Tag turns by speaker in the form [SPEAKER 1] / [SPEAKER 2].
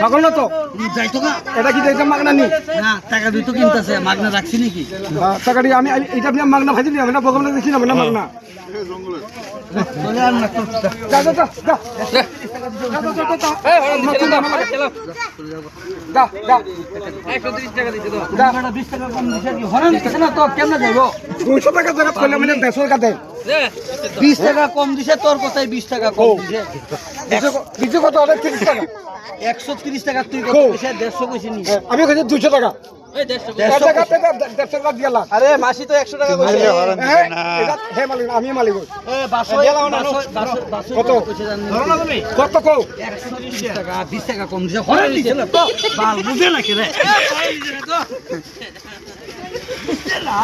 [SPEAKER 1] পাগল না তো যাইতো না এটা কি যাইতাম মাগনা নি না টাকা দুই তো কিনতেছে মাগনা রাখছি নাকি টাকাটি আমি এটা আপনি মাগনা খাইছি নি আমি না বগমনা দেখছি না মাগনা জঙ্গলে চলে আর না তো যা যা যা এই হরন দিছে না দা দা 130 টাকা দিছে তো দা 20 টাকা কম দিছে কি হরন দিছে না তো কেমনে যাইবো 200 টাকা জায়গা কইলে মানে 150 টাকা দেন 20 টাকা কম দিছে তোর কথাই 20 টাকা কম দিছে দিছে কত 30 টাকা 130 টাকা তুই কত কইছিস 150 কইছিস নি আমি কইছি 200 টাকা এই 150 টাকা 150 টাকা দিলা আরে মাসি তো 100 টাকা কইছে এটা হে মালিক আমি মালিক এ 200 কত কইছে জানি ধরো না তুমি কত কও 130 টাকা 20 টাকা কম দিছে হরে দিছে না তো বাল বুঝে না কি রে বুঝে না